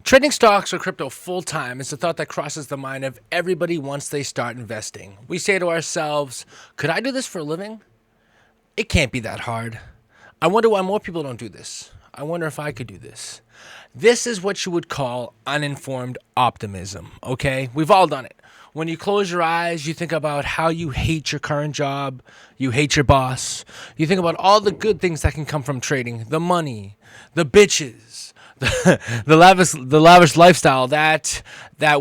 Trading stocks or crypto full time is a thought that crosses the mind of everybody once they start investing. We say to ourselves, could I do this for a living? It can't be that hard. I wonder why more people don't do this. I wonder if I could do this. This is what you would call uninformed optimism, okay? We've all done it. When you close your eyes, you think about how you hate your current job, you hate your boss, you think about all the good things that can come from trading, the money, the bitches, the lavish lifestyle that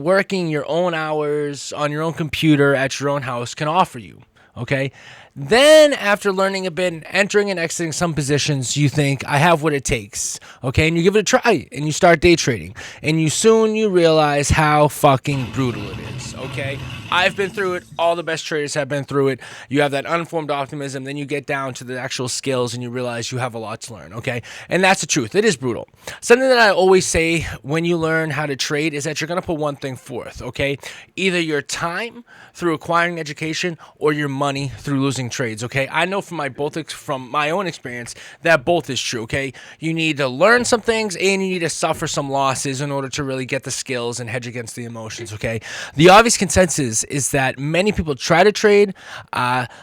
working your own hours on your own computer at your own house can offer you, okay? Then, after learning a bit and entering and exiting some positions, you think, I have what it takes, okay? And you give it a try, and you start day trading. And you realize how fucking brutal it is, okay? I've been through it. All the best traders have been through it. You have that uninformed optimism. Then you get down to the actual skills, and you realize you have a lot to learn, okay? And that's the truth. It is brutal. Something that I always say when you learn how to trade is that you're going to put one thing forth, okay? Either your time through acquiring education or your money through losing trades, okay? I know from my own experience that both is true, okay? You need to learn some things and you need to suffer some losses in order to really get the skills and hedge against the emotions, okay? The obvious consensus is that many people try to trade.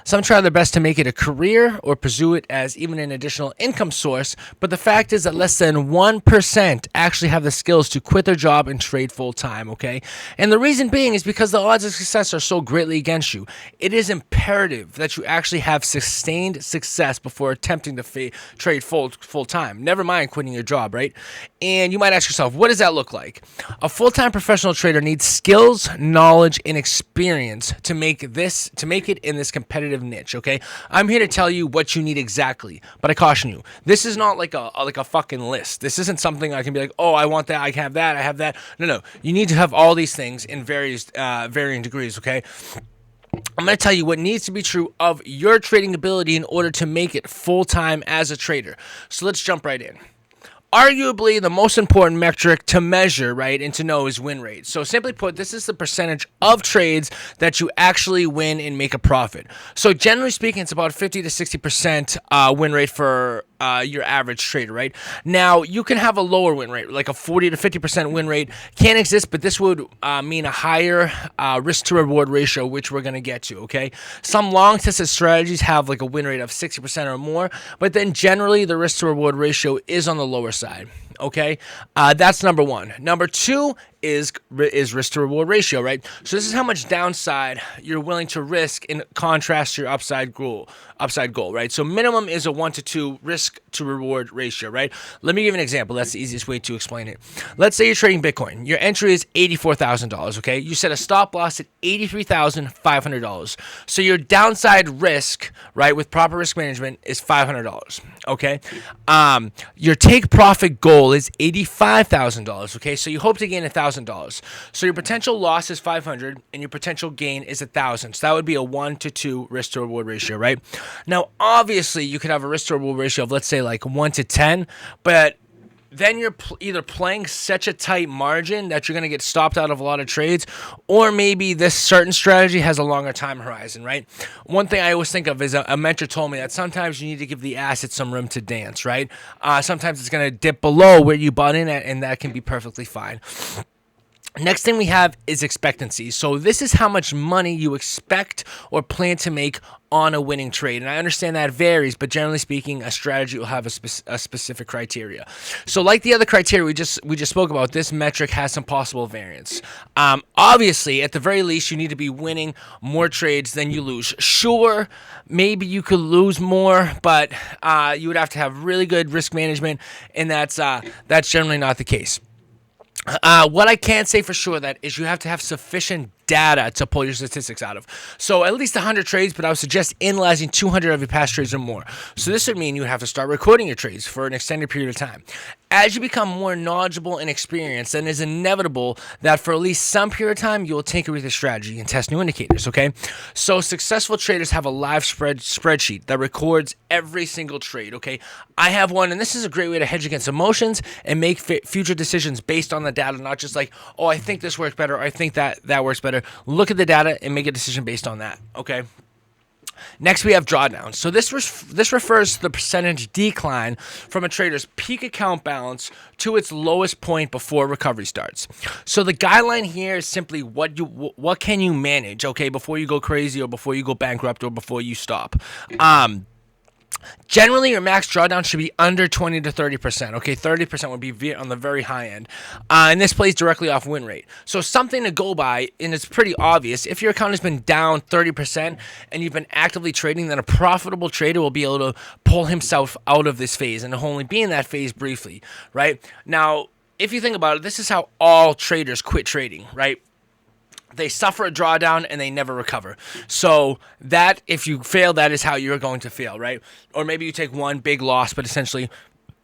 Some try their best to make it a career or pursue it as even an additional income source, but the fact is that less than 1% actually have the skills to quit their job and trade full time, okay? And the reason being is because the odds of success are so greatly against you. It is imperative that you actually have sustained success before attempting to trade full time. Never mind quitting your job, right? And you might ask yourself, what does that look like? A full-time professional trader needs skills, knowledge, and experience to make it in this competitive niche, okay? I'm here to tell you what you need exactly, but I caution you, this is not like a fucking list. This isn't something I can be like, oh, I want that, I have that, I have that. No. You need to have all these things in varying degrees, okay? I'm going to tell you what needs to be true of your trading ability in order to make it full-time as a trader. So let's jump right in. Arguably, the most important metric to measure, right, and to know is win rate. So simply put, this is the percentage of trades that you actually win and make a profit. So generally speaking, it's about 50 to 60% win rate for your average trader, right? Now, you can have a lower win rate, like a 40 to 50% win rate can exist, but this would mean a higher risk to reward ratio, which we're going to get to, okay? Some long-tested strategies have like a win rate of 60% or more, but then generally the risk to reward ratio is on the lower side, okay? That's number one. Number two is risk to reward ratio, right? So this is how much downside you're willing to risk in contrast to your upside goal, right? So minimum is a 1 to 2 risk to reward ratio, right? Let me give an example. That's the easiest way to explain it. Let's say you're trading Bitcoin. Your entry is $84,000, okay? You set a stop loss at $83,500. So your downside risk, right, with proper risk management is $500, okay? Your take profit goal is $85,000, okay? So you hope to gain $1,000. So your potential loss is 500 and your potential gain is 1,000. So that would be a 1 to 2 risk to reward ratio, right? Now, obviously, you could have a risk to reward ratio of, let's say, like 1 to 10, but then you're either playing such a tight margin that you're going to get stopped out of a lot of trades, or maybe this certain strategy has a longer time horizon, right? One thing I always think of is a mentor told me that sometimes you need to give the asset some room to dance, right? Sometimes it's going to dip below where you bought in at, and that can be perfectly fine. Next thing we have is expectancy. So this is how much money you expect or plan to make on a winning trade. And I understand that varies, but generally speaking, a strategy will have a specific criteria. So like the other criteria we just spoke about, this metric has some possible variance. Obviously, at the very least, you need to be winning more trades than you lose. Sure, maybe you could lose more, but you would have to have really good risk management, and that's generally not the case. What I can say for sure that is you have to have sufficient data to pull your statistics out of. So at least 100 trades, but I would suggest analyzing 200 of your past trades or more. So this would mean you would have to start recording your trades for an extended period of time. As you become more knowledgeable and experienced, then it's inevitable that for at least some period of time, you will tinker with your strategy and test new indicators, okay? So successful traders have a live spreadsheet that records every single trade, okay? I have one, and this is a great way to hedge against emotions and make future decisions based on the data, not just like, oh, I think this works better, or I think that works better. Look at the data and make a decision based on that, okay? Next, we have drawdowns. So this refers to the percentage decline from a trader's peak account balance to its lowest point before recovery starts. So the guideline here is simply what can you manage, okay, before you go crazy or before you go bankrupt or before you stop. Generally, your max drawdown should be under 20 to 30%. Okay, 30% would be on the very high end. And this plays directly off win rate. So something to go by, and it's pretty obvious. If your account has been down 30% and you've been actively trading, then a profitable trader will be able to pull himself out of this phase and only be in that phase briefly, right? Now, if you think about it, this is how all traders quit trading, right? They suffer a drawdown and they never recover. So that, if you fail, that is how you're going to fail, right? Or maybe you take one big loss, but essentially,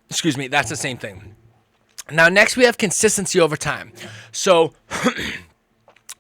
that's the same thing. Now, next we have consistency over time. So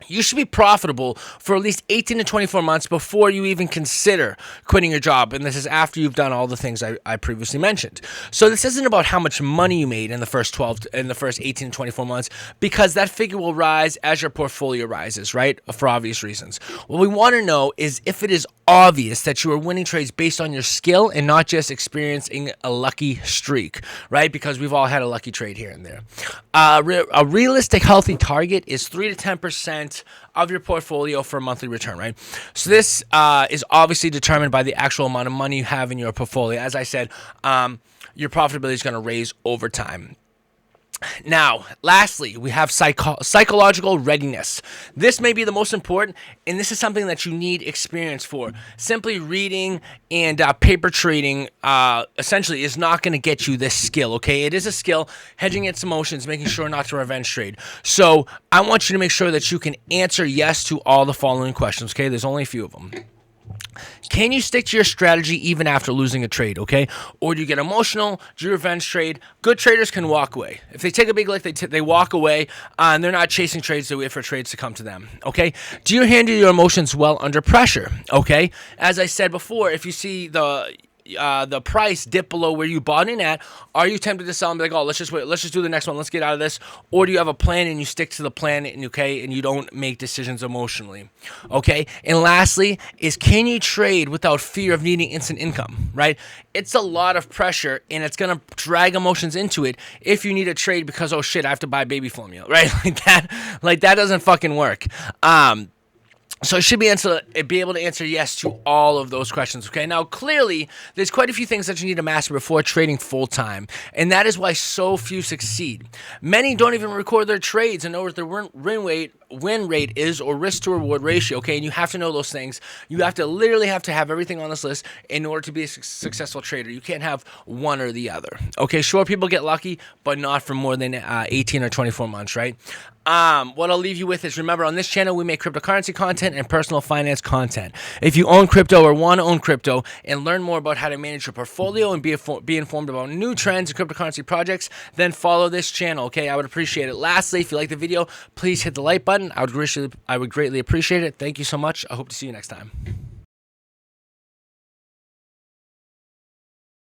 you should be profitable for at least 18 to 24 months before you even consider quitting your job. And this is after you've done all the things I previously mentioned. So this isn't about how much money you made in the first 18 to 24 months, because that figure will rise as your portfolio rises, right? For obvious reasons. What we want to know is if it is obvious that you are winning trades based on your skill and not just experiencing a lucky streak, right? Because we've all had a lucky trade here and there. A realistic, healthy target is 3 to 10% of your portfolio for a monthly return, right? So this is obviously determined by the actual amount of money you have in your portfolio. As I said, your profitability is going to raise over time. Now, lastly, we have psychological readiness. This may be the most important, and this is something that you need experience for. Simply reading and paper trading essentially is not going to get you this skill, okay? It is a skill, hedging its emotions, making sure not to revenge trade. So I want you to make sure that you can answer yes to all the following questions, okay? There's only a few of them. Can you stick to your strategy even after losing a trade, okay? Or do you get emotional? Do you revenge trade? Good traders can walk away. If they take a big lick, they walk away, and they're not chasing trades. They wait for trades to come to them, okay? Do you handle your emotions well under pressure, okay? As I said before, if you see the price dip below where you bought in at, are you tempted to sell and be like, oh, let's just wait, let's just do the next one, let's get out of this? Or do you have a plan and you stick to the plan, and you don't make decisions emotionally, okay? And lastly is, can you trade without fear of needing instant income, right? It's a lot of pressure, and it's going to drag emotions into it if you need a trade because, oh shit, I have to buy baby formula, right? Like that doesn't fucking work. So I should be able to answer yes to all of those questions, okay? Now, clearly, there's quite a few things that you need to master before trading full-time, and that is why so few succeed. Many don't even record their trades and know what their win rate is, or risk-to-reward ratio, okay? And you have to know those things. You have to have everything on this list in order to be a successful trader. You can't have one or the other, okay? Sure, people get lucky, but not for more than 18 or 24 months, right? What I'll leave you with is, remember, on this channel, we make cryptocurrency content and personal finance content. If you own crypto or want to own crypto and learn more about how to manage your portfolio and be informed about new trends in cryptocurrency projects, then follow this channel, okay? I would appreciate it. Lastly, if you like the video, please hit the like button. I would greatly appreciate it. Thank you so much. I hope to see you next time.